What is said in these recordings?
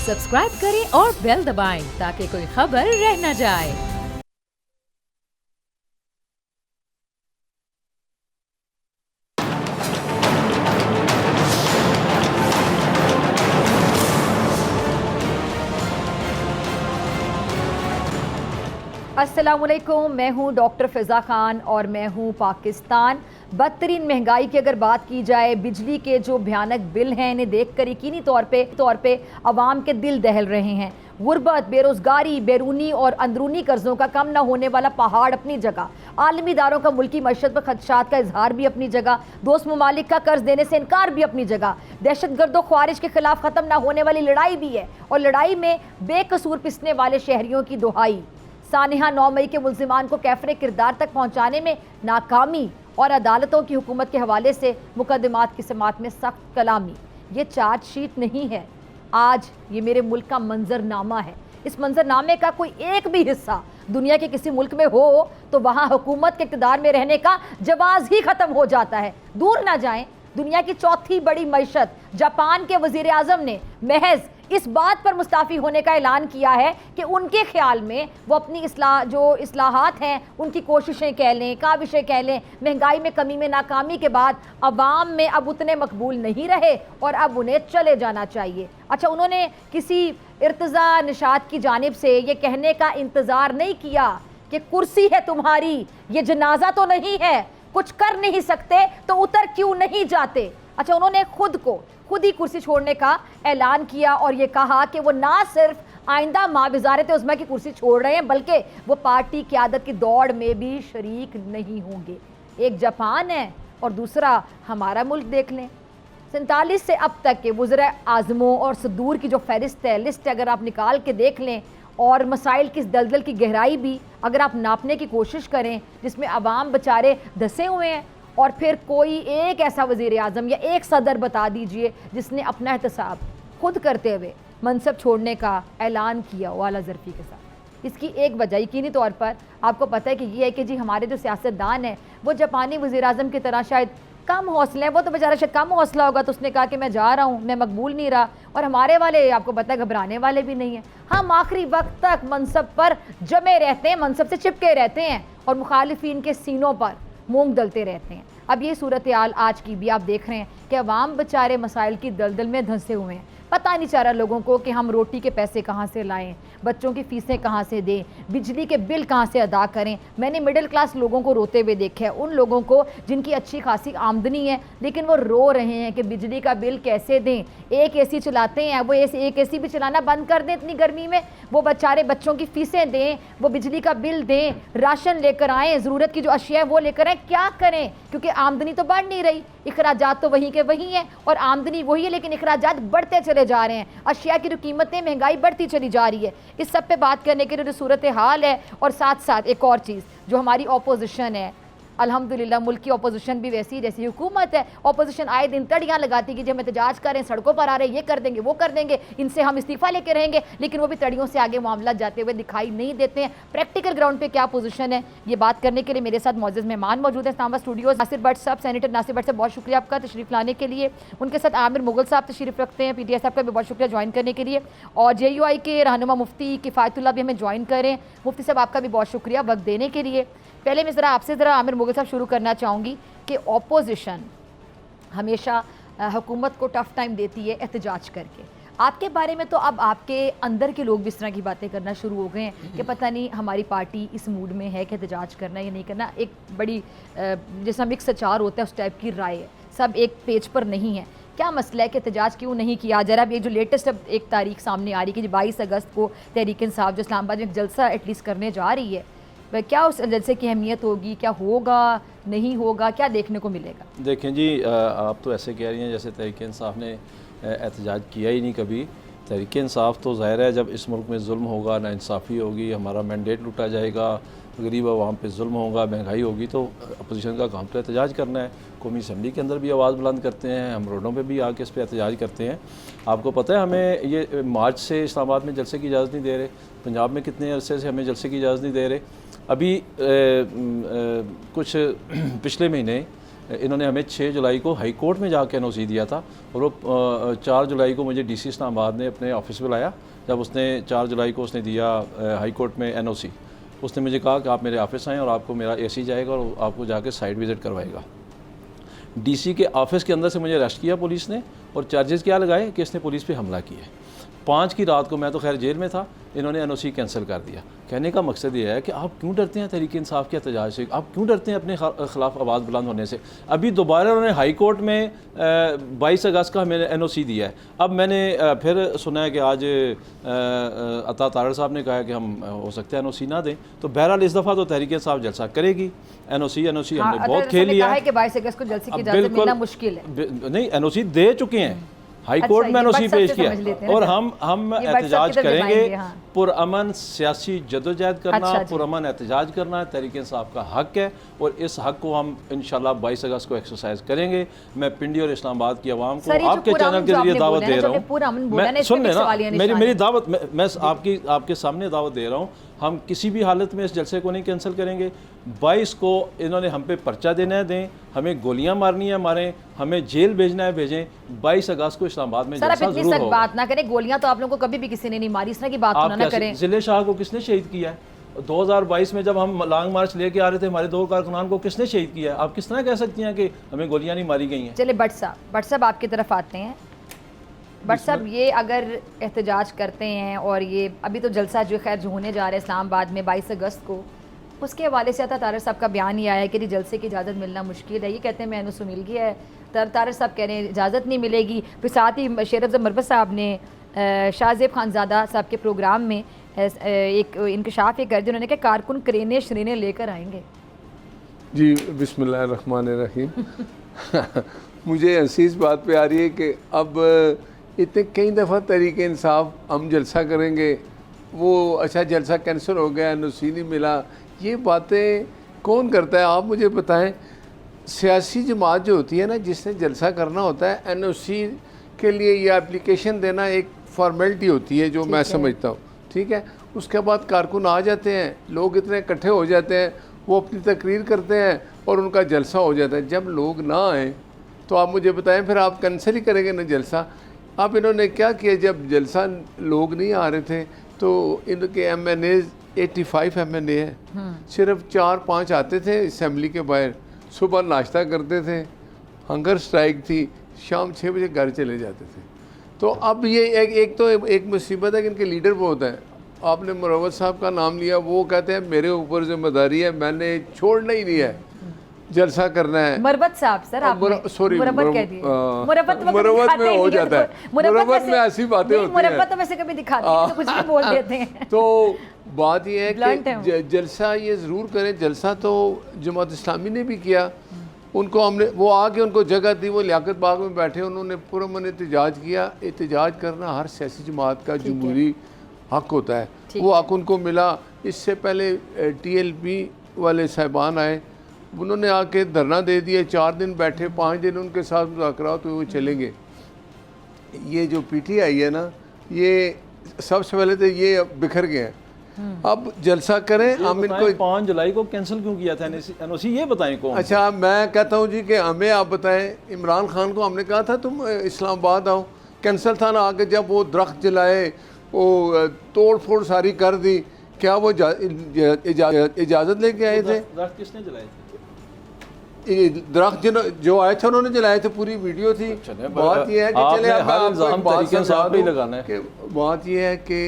Subscribe करें और bell दबाएं ताकि कोई खबर रह न जाए। अस्सलामुअलैकुम, मैं हूं डॉक्टर फ़िज़ा खान और मैं हूं पाकिस्तान। बदतरीन महंगाई की अगर बात की जाए, बिजली के जो भयानक बिल हैं इन्हें देख कर यकीनी तौर पे आवाम के दिल दहल रहे हैं। गुर्बत, बेरोज़गारी, बैरूनी और अंदरूनी कर्ज़ों का कम न होने वाला पहाड़ अपनी जगह, आलमी इदारों का मुल्की मईशत पर खदशात का इजहार भी अपनी जगह, दोस्त ममालिक का कर्ज देने से इनकार भी अपनी जगह, दहशत गर्दो ख्वारिज के खिलाफ ख़त्म न होने वाली लड़ाई भी है और लड़ाई में बेकसूर पिसने वाले शहरियों की दुहाई। सानिहा 9 मई के मुल्जिमान को कैफरे किरदार तक पहुँचाने में नाकामी और अदालतों की हुकूमत के हवाले से मुकदमात की समात में सख्त कलामी। ये चार्जशीट नहीं है, आज ये मेरे मुल्क का मंजरनामा है। इस मंजरनामे का कोई एक भी हिस्सा दुनिया के किसी मुल्क में हो तो वहाँ हुकूमत के इक़्तिदार में रहने का जवाज़ ही ख़त्म हो जाता है। दूर ना जाएं, दुनिया की चौथी बड़ी मईशत जापान के वज़ीर आज़म ने महज इस बात पर मुस्ताफ़ी होने का ऐलान किया है कि उनके ख्याल में वो अपनी इस्लाहात हैं, उनकी कोशिशें कह लें, काविशें कह लें, महंगाई में कमी में नाकामी के बाद अवाम में अब उतने मकबूल नहीं रहे और अब उन्हें चले जाना चाहिए। अच्छा, उन्होंने किसी इर्तिज़ा निशात की जानिब से ये कहने का इंतज़ार नहीं किया कि कुर्सी है तुम्हारी, ये जनाजा तो नहीं है, कुछ कर नहीं सकते तो उतर क्यों नहीं जाते। अच्छा, उन्होंने खुद ही कुर्सी छोड़ने का ऐलान किया और ये कहा कि वो ना सिर्फ आइंदा माह वज़ारत उज़्मा की कुर्सी छोड़ रहे हैं बल्कि वो पार्टी क़यादत की दौड़ में भी शरीक नहीं होंगे। एक जापान है और दूसरा हमारा मुल्क देख लें। 47 से अब तक के वज़ीर आज़मों और सदूर की जो फहरिस्त है, लिस्ट अगर आप निकाल के देख लें और मसाइल की दलदल की गहराई भी अगर आप नापने की कोशिश करें, जिसमें अवाम बेचारे धंसे हुए हैं, और फिर कोई एक ऐसा वज़ीर आज़म या एक सदर बता दीजिए जिसने अपना एहतसाब खुद करते हुए मनसब छोड़ने का ऐलान किया वाला ज़रफ़ी के साथ। इसकी एक वजह यकीनी तौर पर आपको पता है कि ये है कि जी हमारे जो सियासतदान हैं वो जापानी वज़ीर आज़म की तरह शायद कम हौसले हैं। वो तो बेचारा शायद कम हौसला होगा तो उसने कहा कि मैं जा रहा हूँ, मैं मकबूल नहीं रहा। और हमारे वाले आपको पता है घबराने वाले भी नहीं हैं। हम आखिरी वक्त तक मनसब पर जमे रहते हैं, मनसब से चिपके रहते हैं और मुखालिफिन के सीनों पर मूंग दलते रहते हैं। अब ये सूरत हाल आज की भी आप देख रहे हैं कि अवाम बेचारे मसाइल की दलदल में धंसे हुए हैं। पता नहीं चल रहा लोगों को कि हम रोटी के पैसे कहाँ से लाएं, बच्चों की फ़ीसें कहाँ से दें, बिजली के बिल कहाँ से अदा करें। मैंने मिडिल क्लास लोगों को रोते हुए देखा है, उन लोगों को जिनकी अच्छी खासी आमदनी है लेकिन वो रो रहे हैं कि बिजली का बिल कैसे दें। एक एसी चलाते हैं, वो एक एसी भी चलाना बंद कर दें इतनी गर्मी में। वो बेचारे बच्चों की फ़ीसें दें, वो बिजली का बिल दें, राशन लेकर आएँ, ज़रूरत की जो अशिया है वो लेकर आएँ। क्या करें, क्योंकि आमदनी तो बढ़ नहीं रही, इखराजात तो वहीं के वहीं हैं और आमदनी वही है लेकिन इखराजात बढ़ते चले जा रहे हैं। अशिया की जो कीमतें, महंगाई बढ़ती चली जा रही है। इस सब पे बात करने के लिए जो सूरत हाल है और साथ साथ एक और चीज़ जो हमारी ऑपोजिशन है, अल्हम्दुलिल्लाह मुल्क की अपोजिशन भी वैसी जैसी हुकूमत है। अपोजिशन आए दिन तड़ियाँ लगाती कि जब हम एहतजाज करें, सड़कों पर आ रहे, ये कर देंगे, वो कर देंगे, इनसे हम इस्तीफ़ा लेके रहेंगे, लेकिन वो भी तड़ियों से आगे मामला जाते हुए दिखाई नहीं देते हैं। प्रैक्टिकल ग्राउंड पे क्या पोजीशन है, ये बात करने के लिए मेरे साथ मौजूद मेहमान मौजूद है इस्लामाबाद स्टूडियोज़। नासिर भट्ट साहब, सेनेटर नासिर भट्ट साहब, बहुत शुक्रिया आपका तशरीफ़ लाने के लिए। उनके साथ आमिर मुगल साहब तशरीफ़ रखते हैं, PTI साहब का भी बहुत शुक्रिया ज्वाइन करने के लिए। और JUI के रहनुमा मुफ्ती किफ़ायतुल्लाह भी हमें ज्वाइन करें। मुफ्ती साहब आपका भी बहुत शुक्रिया वक्त देने के लिए। पहले मैं आपसे ज़रा आमिर मुगल साहब शुरू करना चाहूँगी कि ऑपोजिशन हमेशा हुकूमत को टफ़ टाइम देती है एहतजाज करके। आपके बारे में तो अब आपके अंदर के लोग भी इस तरह की बातें करना शुरू हो गए हैं कि पता नहीं हमारी पार्टी इस मूड में है कि एहतजाज करना या नहीं करना। एक बड़ी जैसा मिक्स अचार होता है उस टाइप की राय है, सब एक पेज पर नहीं है। क्या मसला है कि एहतजाज क्यों नहीं किया जा रहा? अब ये जो लेटेस्ट अब एक तारीख सामने आ रही है कि 22 अगस्त को तहरीक इंसाफ जो इस्लामाबाद में एक जलसा एटलीस्ट करने जा रही है, वह क्या उस जलसे की अहमियत होगी, क्या होगा, नहीं होगा, क्या देखने को मिलेगा? देखें जी, आप तो ऐसे कह रही हैं जैसे तहरीक इंसाफ ने एहतजाज किया ही नहीं कभी। तहरीक इंसाफ तो ज़ाहिर है जब इस मुल्क में जुल्म होगा, नाइंसाफ़ी होगी, हमारा मैंडेट लूटा जाएगा, गरीब आवाम पे जुल्म होगा, महंगाई होगी, तो अपोजिशन का काम तो एहतजाज करना है। कौमी असम्बली के अंदर भी आवाज़ बुलंद करते हैं, हम रोडों पे भी आके इस पर एहतजाज करते हैं। आपको पता है हमें ये मार्च से इस्लामाबाद में जलसे की इजाज़त नहीं दे रहे, पंजाब में कितने अरसे से हमें जलसे की इजाज़त नहीं दे रहे। अभी कुछ पिछले महीने इन्होंने हमें 6 जुलाई को हाई कोर्ट में जाके एनओसी दिया था और वो 4 जुलाई को मुझे डीसी इस्लामाबाद ने अपने ऑफिस में लाया। जब उसने 4 जुलाई को उसने दिया हाई कोर्ट में एनओसी, उसने मुझे कहा कि आप मेरे ऑफिस आएँ और आपको मेरा एसी जाएगा और आपको जाके साइट विज़िट करवाएगा। डीसी के ऑफिस के अंदर से मुझे अरेस्ट किया पुलिस ने और चार्जेस क्या लगाए कि इसने पुलिस पे हमला किया। 5 की रात को, मैं तो खैर जेल में था, इन्होंने एनओसी कैंसिल कर दिया। कहने का मकसद ये है कि आप क्यों डरते हैं तहरीक इंसाफ के एहतजाज से, आप क्यों डरते हैं अपने ख़िलाफ़ आवाज़ बुलंद होने से। अभी दोबारा उन्होंने हाई कोर्ट में 22 अगस्त का मैंने एनओसी दिया है। अब मैंने फिर सुना है कि आज अता तारड़ साहब ने कहा है कि हम हो सकता है एनओसी ना दें। तो बहरहाल इस दफ़ा तो तहरीक इंसाफ जलसा करेगी। एनओसी हमने बहुत खेल लिया है कि 22 अगस्त को जलसे की इजाज़त मिलना मुश्किल है। नहीं, एनओसी दे चुके हैं, हाई कोर्ट में एनओसी पेश किया और हम एहतजाज करेंगे। पुरअमन सियासी जदोजहद करना, पुरअमन एहतजाज करना तहरीक इंसाफ का हक है और इस हक को हम इंशाल्लाह 22 अगस्त को एक्सरसाइज करेंगे। मैं पिंडी और इस्लामाबाद की आवाम को आपके चैनल के जरिए दावत दे रहा हूँ। सुन लेना, मेरी दावत, मैं आपके सामने दावत दे रहा हूँ। हम किसी भी हालत में इस जलसे को नहीं कैंसिल करेंगे। 22 को इन्होंने हम पे पर्चा देना है, दें, हमें गोलियां मारनी है मारें, हमें जेल भेजना है भेजें। 22 अगस्त को इस्लामाबाद में जलसा जरूर होगा। बात ना करें, गोलियां तो आप लोगों को कभी भी किसी ने नहीं मारी, इस तरह की बात ना करें। जिले शाह को किसने शहीद किया है? 2022 में जब हम लॉन्ग मार्च लेके आ रहे थे, हमारे 2 कारकुनान को किसने शहीद किया है? आप किस तरह कह सकती हैं कि हमें गोलियां नहीं मारी गई हैं? चलिए भट्ट साहब आपकी तरफ आते हैं। भट्ट साहब, ये अगर एहतजाज करते हैं और ये अभी तो जलसा जो खैर जो होने जा रहा है इस्लामाबाद में 22 अगस्त को, उसके हवाले से अता तारड़ साहब का बयान ही आया है कि जलसे की इजाज़त मिलना मुश्किल है। ये कहते हैं मैं एनओसी मिल गया है, तारड़ साहब कह रहे हैं इजाज़त नहीं मिलेगी। फिर साथ ही शेर अफजल मरवत साहब ने शाहजेब खानज़ादा साहब के प्रोग्राम में एक इंकशाफ ये कर दिया, उन्होंने कहा कारकुन करेने शरीने लेकर आएंगे। जी बिस्मिल्लाहिर्रहमानिर्रहीम। मुझे हंसी इस बात पे आ रही है कि अब इतने कई दफ़ा तहरीक इंसाफ हम जलसा करेंगे, वो अच्छा जलसा कैंसिल हो गया, एनओसी नहीं मिला, ये बातें कौन करता है आप मुझे बताएं। सियासी जमात जो होती है ना, जिसने जलसा करना होता है, एनओसी के लिए ये एप्लीकेशन देना एक फॉर्मेलिटी होती है जो मैं समझता हूँ, ठीक है। उसके बाद कारकुन आ जाते हैं, लोग इतने इकट्ठे हो जाते हैं, वो अपनी तकरीर करते हैं और उनका जलसा हो जाता है। जब लोग ना आए तो आप मुझे बताएं फिर आप कैंसिल ही करेंगे ना जलसा। अब इन्होंने क्या किया, जब जलसा लोग नहीं आ रहे थे तो इनके MNAs 85 MNA हैं, सिर्फ 4-5 आते थे असम्बली के बाहर, सुबह नाश्ता करते थे, हंगर स्ट्राइक थी, शाम 6 बजे घर चले जाते थे। तो अब ये एक मुसीबत है कि इनके लीडर बहुत हैं। आपने मुरवत साहब का नाम लिया, वो कहते हैं मेरे ऊपर जिम्मेदारी है, मैंने छोड़ना ही नहीं है, जलसा करना है। मुरवत साहब सर, आप सॉरी मुरवत में हो जाता है, मुरवत में ऐसी बातें होती हैं, मुरवत तो वैसे कभी दिखाते हैं तो कुछ भी बोल देते हैं। तो बात ये है कि जलसा ये ज़रूर करें। जलसा तो जमात इस्लामी ने भी किया, उनको हमने वो आके उनको जगह दी, वो लियाकत बाग में बैठे, उन्होंने पुरअमन एहतजाज किया। एहतजाज करना हर सियासी जमात का जमहूरी हक होता है, वो हक उनको मिला। इससे पहले TLP वाले साहिबान आए, उन्होंने आके धरना दे दिया, 4 दिन बैठे, 5 दिन उनके साथ मुज़ाकरा तो वो चलेंगे। ये जो PTI है ना, ये सबसे पहले तो ये बिखर गए हैं। अब जलसा करें, हम इनको 5 जुलाई को कैंसिल क्यों किया था एनओसी, ये बताएं कौन? अच्छा, मैं कहता हूँ जी कि हमें आप बताएं। इमरान खान को हमने कहा था तुम इस्लामाबाद आओ, कैंसिल था ना। आके जब वो दरख्त जलाए, वो तोड़ फोड़ सारी कर दी, क्या वो इजाज़त लेके आए थे? दरख्त किसने जलाए थे? दरख्त जो आए थे उन्होंने जलाए थे, पूरी वीडियो थी। बात यह है कि चले बात यह है कि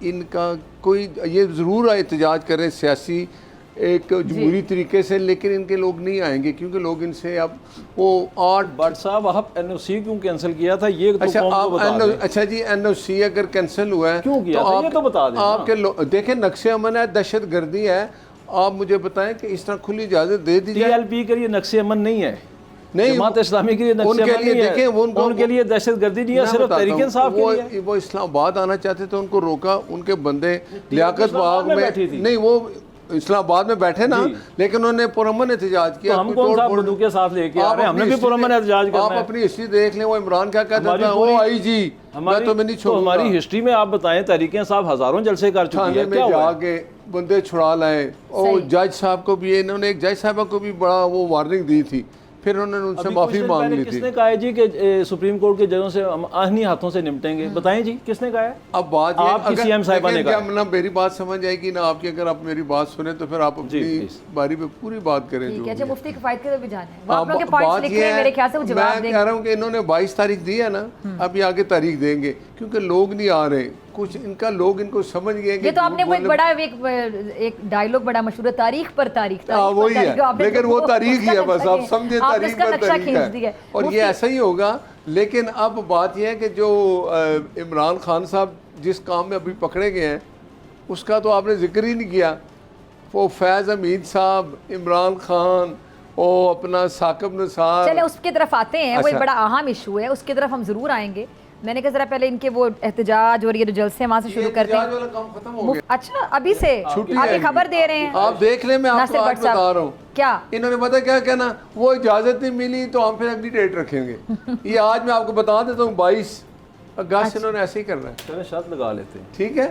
इनका कोई ये ज़रूर एहतजाज करें सियासी एक जमहूरी तरीके से, लेकिन इनके लोग नहीं आएंगे क्योंकि लोग इनसे अब वो 8 भट्ट साहब आप एनओसी क्यों कैंसिल किया था ये तो अच्छा जी, एनओसी अगर कैंसिल हुआ है क्यों किया था ये तो बता दें। आपके देखें नक्शे अमन है, दहशत गर्दी है, आप मुझे बताएं कि इस तरह खुली इजाज़त दे दी जाए। TLP के लिए नक्शे अमन नहीं है, नहीं जमात इस्लामी के लिए नक्शे अमन नहीं है, उनके लिए दहशतगर्दी नहीं है, सिर्फ तहरीक इंसाफ के लिए। वो इस्लामाबाद आना चाहते थे, उनको रोका, उनके बंदे लियाकत बाग में नहीं, वो इस्लामाबाद में बैठे ना, लेकिन उन्होंने पुरअमन एहतजाज किया। हम कौन सा बंदूक के साथ लेके आ रहे हैं, हमने भी पुरअमन एहतजाज करना है। आप अपनी हिस्ट्री देख लें, वो इमरान क्या कहता था, वो IG हमारी हिस्ट्री में आप बताएं, तहरीक इंसाफ हजारों जलसे कर चुकी है, क्या जाके बंदे छुड़ा लाए। और जज साहब को भी, इन्होंने एक जज साहब को भी बड़ा वो वार्निंग दी थी फिर उन्होंने उनसे अभी माफ़ी कुछ दिन मांग पहले ली थी। किसने कहा है जी कि सुप्रीम कोर्ट के जजों से हम आहनी हाथों से निपटेंगे? बताएं जी, किसने कहा है? अब बात ये आपकी सीएम साहिबा ने क्या कहा। ना मेरी बात समझ आएगी ना आपकी, अगर आप मेरी बात सुने तो फिर आप अपनी बारी पे पूरी बात करें। ठीक जो है, अच्छा भी है। मुफ्ती किफायत के भी जाने हैं, वो आप हाँ, लोगों के पॉइंट्स लिख रहे हैं, मेरे ख्याल से वो जवाब मैं देंगे। कह रहा हूँ कि इन्होंने 22 तारीख दी है ना, अब ये आगे तारीख देंगे क्योंकि लोग नहीं आ रहे, कुछ इनका लोग इनको समझ गए कि ये तो आपने वो एक बड़ा एक डायलॉग बड़ा मशहूर है, तारीख पर तारीख। वही है, लेकिन वो तारीख ही है, बस आप समझे तारीख इसका पर नक्शा तारीख खींच है दिया। और ये ऐसा ही होगा। लेकिन अब बात यह है कि जो इमरान खान साहब जिस काम में अभी पकड़े गए हैं उसका तो आपने जिक्र ही नहीं किया। वो फैज़ हमीद साहब, इमरान खान और अपना साकिब निसार। चले उसकी तरफ आते हैं, वो एक अच्छा। बड़ा अहम इशू है, उसकी तरफ हम जरूर आएंगे। मैंने कहा जरा पहले इनके वो एहतजाज और ये जो जलसे वहां से शुरू करते एहतजाज हैं। वाला काम खत्म हो गया। अच्छा, अभी से छुट्टी आप है ये इनकी। खबर दे रहे हैं? आप देख लें, मैं आपको नासिर आज भट्ट साहब, बता रहा हूँ क्या इन्होंने पता क्या कहना, वो इजाज़त नहीं मिली तो हम फिर अगली डेट रखेंगे। ये आज मैं आपको बता देता हूँ 22 अगस्त इन्होंने ऐसे ही करना है। चलो शर्त लगा लेते हैं, ठीक है,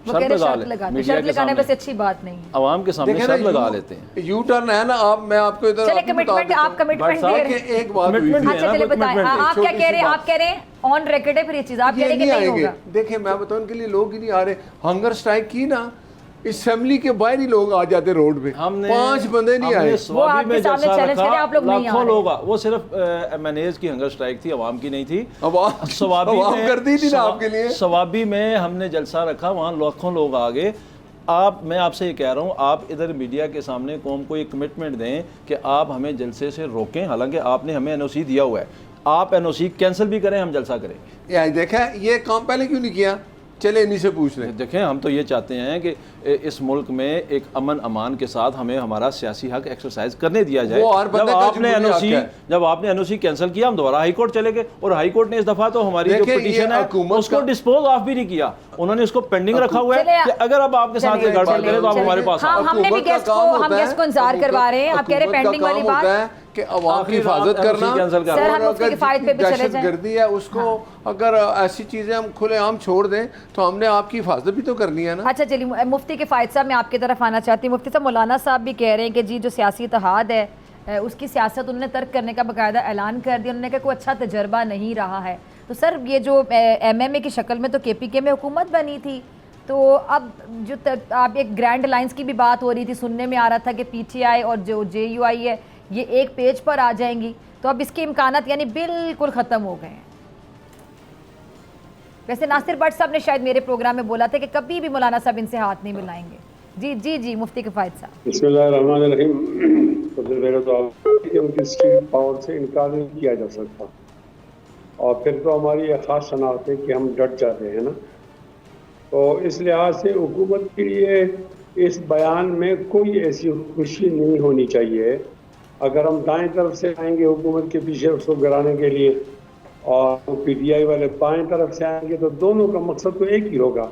वो कह रहे शर्त लगा शर्त ले, लगाते, मीडिया शर्त के लगाने सामने, बस अच्छी बात नहीं है। आवाम के सामने देखें शर्त ना, लगा लेते हैं। यू टर्न है ना। आप मैं आपको इधर चले आपको बता कमिटमेंट, देता आप हूँ। कमिटमेंट दे रहे हैं। एक बात हुई Commitment थी। है अच्छा ना, चले कोई बताएं, commitment आप क्या छोटी कह सी रहे हैं? बात। आप कह रहे हैं ऑन रिकॉर्ड है, फिर ये चीज आप कह ये रहे हैं कि नहीं नहीं आएंगे। होगा। देखिए मैं बताऊं, उनके लिए लोग ही नहीं आ रहे। हंगर स्ट्राइक की ना, असेंबली के बाहर ही लोग आ जाते रोड पे। हमने 5 बंदे नहीं आए। वो आपके सामने चैलेंज करे, आप लोग नहीं आ लाखों रहे। लोग वो सिर्फ मैनेज की हंगर स्ट्राइक थी, आवाम की नहीं थी। आवाम सवाबी में कर दी थी ना आपके लिए। सवाबी में हमने जलसा रखा, वहाँ लाखों लोग आ गए। मैं आपसे ये कह रहा हूँ, आप इधर मीडिया के सामने कौम को एक कमिटमेंट दें कि आप हमें जलसे से रोकें। हालांकि आपने हमें एनओसी दिया हुआ है, आप एनओसी कैंसिल भी करें, हम जलसा करेंगे। यार देखा, ये काम पहले क्यों नहीं किया? चले इन्हीं से पूछ लें। देखें, हम तो ये चाहते हैं कि इस मुल्क में एक अमन अमान के साथ हमें हमारा सियासी हक एक्सरसाइज करने दिया जाए। वो हर बंदे का जमहूरी हक है। जब आपने एनओसी कैंसिल किया, हम दोबारा हाई कोर्ट चले गए और हाई कोर्ट ने इस दफा तो हमारी जो देखिए, ये पिटीशन है हुकूमत उसको का- डिस्पोज ऑफ भी नहीं किया। उन्होंने उसको पेंडिंग रखा हुआ चले, है कि अगर अब आपके साथ ये गड़बड़ करे तो आप हमारे पास आओ। हमने भी हुकूमत का गेस्ट को काम हम होता है, गेस्ट को इंतजार करवा रहे हैं। आप कह रहे हैं हुकूमत का पेंडिंग वाली काम बात। होता है कि अवाम की आखिर हिफाजत रात करना। NOC कैंसिल कर सर, रहे हम हैं। मुफ्ती किफायत पे भी चले जाएं। दहशतगर्दी है उसको, अगर ऐसी चीजें हम खुलेआम छोड़ दें तो हमने आपकी हिफाजत भी तो करनी है ना। अच्छा चलिए, मुफ्ती किफायत साहब, मैं आपकी तरफ आना चाहती हूँ। मुफ्ती साहब, मौलाना साहब भी कह रहे हैं कि जी जो सियासी इत्तेहाद है उसकी सियासत उन्होंने तर्क करने का बाकायदा ऐलान कर दिया। उन्होंने कहा कोई अच्छा तजर्बा नहीं रहा है। तो सर, ये जो MMA की शक्ल में तो KPK में हुकूमत बनी थी, तो अब जो आप एक ग्रैंड लाइंस की भी बात हो रही थी, सुनने में आ रहा था कि PTI और जो JUI है ये एक पेज पर आ जाएंगी, तो अब इसके इम्कानात यानी बिल्कुल ख़त्म हो गए हैं। वैसे नासिर भट्ट साहब ने शायद मेरे प्रोग्राम में बोला था कि कभी भी मौलाना साहब इनसे हाथ नहीं मिलाएंगे। जी जी जी, मुफ्ती किफायत साहब। बिस्मिल्लाहिर्रहमानिर्रहीम। सबसे पहले तो आप कि उनकी स्ट्रीट पावर से इनकार नहीं किया जा सकता, और फिर तो हमारी एक ख़ास शनाख्त है कि हम डट जाते हैं ना। तो इस लिहाज से हुकूमत के लिए इस बयान में कोई ऐसी खुशी नहीं होनी चाहिए। अगर हम दाएं तरफ से आएंगे हुकूमत के पीछे उसको गिराने के लिए, और PTI वाले बाएं तरफ से आएंगे, तो दोनों का मकसद तो एक ही होगा।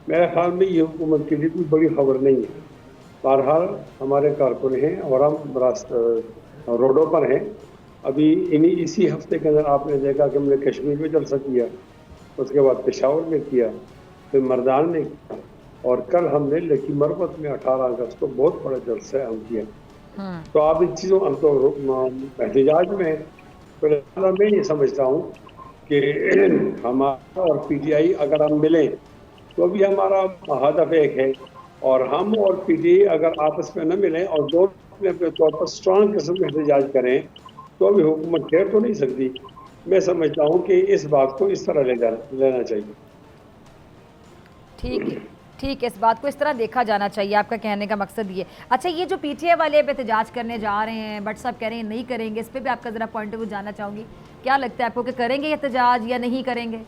मेरे ख्याल में ये हुकूमत के लिए कोई बड़ी खबर नहीं है। बहरहाल हमारे कारकुन हैं और हम रोडों पर हैं। अभी इसी हफ्ते के अंदर आपने देखा कि हमने कश्मीर में जलसा किया, उसके बाद पेशावर में किया, फिर मर्दान में किया, और कल हमने लकी मरबत में 18 अगस्त को बहुत बड़ा जलसा हम किया। तो आप इन चीज़ों, हम तो एहतजाज में हैं। तो मैं ये समझता हूँ कि हमारा और PTI अगर हम मिलें तो भी हमारा हदफ एक है, और हम और PTI अगर आपस में न मिलें और दोनों अपने तौर पर स्ट्रांग किस्म का एहतजाज करें तो भी हुकूमत ठहर तो नहीं सकती। मैं समझता हूँ कि इस बात को इस तरह लेना चाहिए। ठीक है, ठीक है, इस बात को इस तरह देखा जाना चाहिए, आपका कहने का मकसद ये। अच्छा, ये जो PTI वाले अब एहतजाज करने जा रहे हैं, भट्ट साहब कह रहे हैं नहीं करेंगे, इस पर भी आपका ज़रा पॉइंट ऑफ व्यू जानना चाहूँगी। क्या लगता है आपको कि करेंगे एहतजाज या नहीं करेंगे?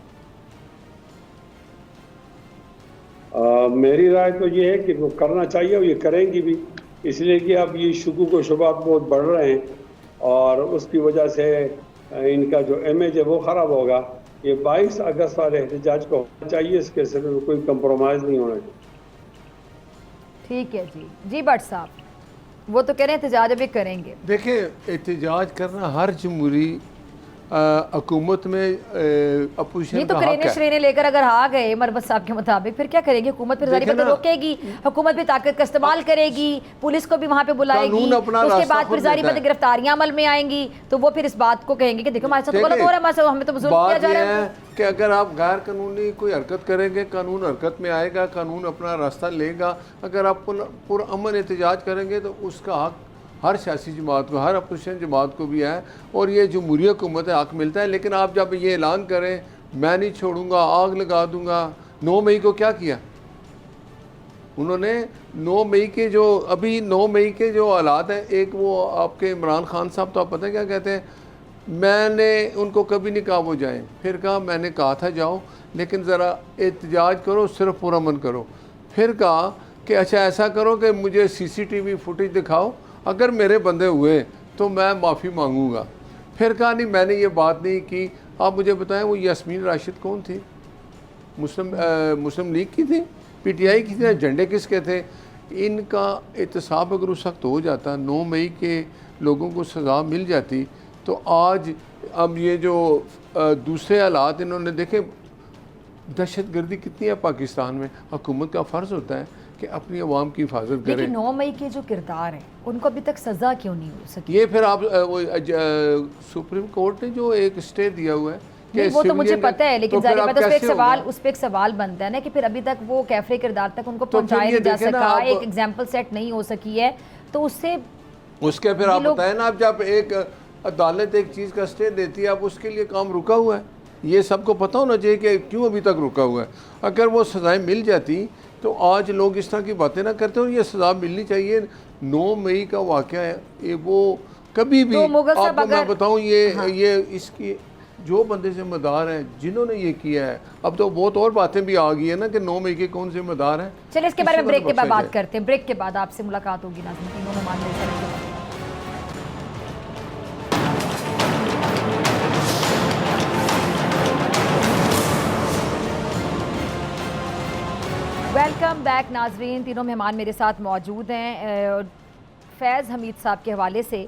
मेरी राय तो ये है कि वो करना चाहिए और ये करेंगी भी, इसलिए कि अब ये शुकूक व शुबात बहुत बढ़ रहे हैं और उसकी वजह से इनका जो इमेज है वो ख़राब होगा। ये 22 अगस्त वाले एहतजाज को होना चाहिए, इसके सिलसिले में कोई कंप्रोमाइज़ नहीं होना चाहिए। ठीक है जी जी। भट्ट साहब, वो तो कह रहे हैं एहतजाज अभी करेंगे। देखें, एहतजाज करना हर जमहूरी हुकूमत में अपोजिशन नहीं तो का हक करेने है। श्रेणी लेकर अगर आ गए मरवत साहब के मुताबिक फिर क्या करेगी हुकूमत? फिर जारी देखें तो ना, रोकेगी, हुकूमत भी ताकत का इस्तेमाल करेगी, पुलिस को भी वहां पे बुलाएगी, कानून अपना तो उसके रास्ता बाद खुद फिर जारी लेता है। गिरफ्तारियां अमल में आएंगी, तो वो फिर इस बात को कहेंगे कि देखो हमारे साथ तो गलत हो रहा है, हमारे साथ हमें तो जुल्म किया बात जा यह रहा है है। कि अगर आप गैर कानूनी कोई हरकत करेंगे, कानून हरकत में आएगा, कानून अपना रास्ता लेगा। अगर आप पुरअमन एहतजाज करेंगे तो उसका हक हर सियासी जमात को, हर अपोजिशन जमात को भी है, और ये जमहूरी हुकूमत है, हक मिलता है। लेकिन आप जब ये ऐलान करें मैं नहीं छोड़ूंगा, आग लगा दूंगा। 9 मई को क्या किया उन्होंने? 9 मई के जो अभी 9 मई के जो हालात हैं, एक वो आपके इमरान खान साहब तो आप पता है क्या कहते हैं, मैंने उनको कभी नहीं कहा वो जाएं, फिर कहा मैंने कहा था जाओ लेकिन ज़रा एहतजाज करो, सिर्फ पुरअमन करो। फिर कहा कि अच्छा ऐसा करो कि मुझे CCTV फुटेज दिखाओ, अगर मेरे बंदे हुए तो मैं माफ़ी मांगूंगा। फिर कहा नहीं मैंने ये बात नहीं की। आप मुझे बताएं वो यास्मीन राशिद कौन थी? मुस्लिम लीग की थी, PTI की थी, झंडे किसके थे? इनका एहतसाब अगर उस वक्त हो जाता, 9 मई के लोगों को सज़ा मिल जाती, तो आज अब ये जो दूसरे हालात इन्होंने देखे, दहशत गर्दी कितनी है पाकिस्तान में। हुकूमत का फ़र्ज़ होता है कि अपनी आवाम की हिफाजत करे। लेकिन 9 मई के जो किरदार है उनको अभी तक सजा क्यों नहीं हो सकी? ये फिर आप सुप्रीम कोर्ट ने जो एक स्टे दिया हुआ है कि नहीं, वो तो मुझे सिविलियन- पता है, लेकिन तो फिर जारी आप बात है, कैसे होगा? उस पे एक सवाल बनता है ना कि फिर अभी तक वो कैफरे किरदार तक उनको तो फिर पहुंचाया ये नहीं जा देखें ना सका, आप- एक एग्जाम्पल सेट नहीं हो सकी है, तो उससे उसके फिर आप लोग- बताएं ना, आप जब एक अदालत एक चीज़ का स्टे देती है, आप उसके लिए काम रुका हुआ है। ये सबको पता होना चाहिए कि क्यों अभी तक रुका हुआ है। अगर वो सज़ाएं मिल जाती तो आज लोग इस तरह की बातें ना करते, और ये सज़ा मिलनी चाहिए। 9 मई का वाक़या है ये, वो कभी भी तो मुगल साहब आपको मैं अगर- बताऊं ये इसकी जो बंदे जिम्मेदार हैं जिन्होंने ये किया है, अब तो बहुत और बातें भी आ गई है ना कि 9 मई के कौन जिम्मेदार हैं। चलिए इसके बारे में किसी को ब्रेक के तो बाद बख्शा बात करते हैं। ब्रेक के बाद आपसे मुलाकात होगी नाज़रीन, तीनों मेहमान मेरे साथ हैं। वेलकम बैक नाजरीन, तीनों मेहमान मेरे साथ मौजूद हैं। फैज़ हमीद साहब के हवाले से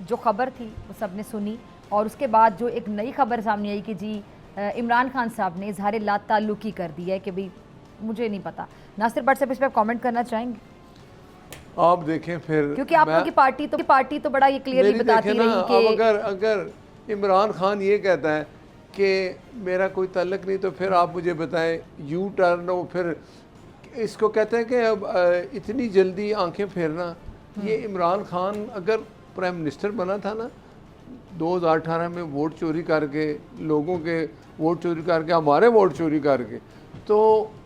जो ख़बर थी वो सब ने सुनी, और उसके बाद जो एक नई खबर सामने आई कि जी इमरान खान साहब ने इजहार ला ताल्लुकी कर दिया है कि भाई मुझे नहीं पता। नासिर भट्ट साहब इस पर कमेंट करना चाहेंगे? आप देखें फिर, क्योंकि आप लोगों की पार्टी तो बड़ा ये क्लियरली मेरी बताती देखें ना, रही अब कि अगर इमरान खान ये कहता है कि मेरा कोई ताल्लुक नहीं, तो फिर आप मुझे बताएं यू टर्न हो, फिर इसको कहते हैं कि अब इतनी जल्दी आंखें फेरना। ये इमरान खान अगर प्राइम मिनिस्टर बना था ना 2018 में, वोट चोरी करके, लोगों के वोट चोरी करके, हमारे वोट चोरी करके, तो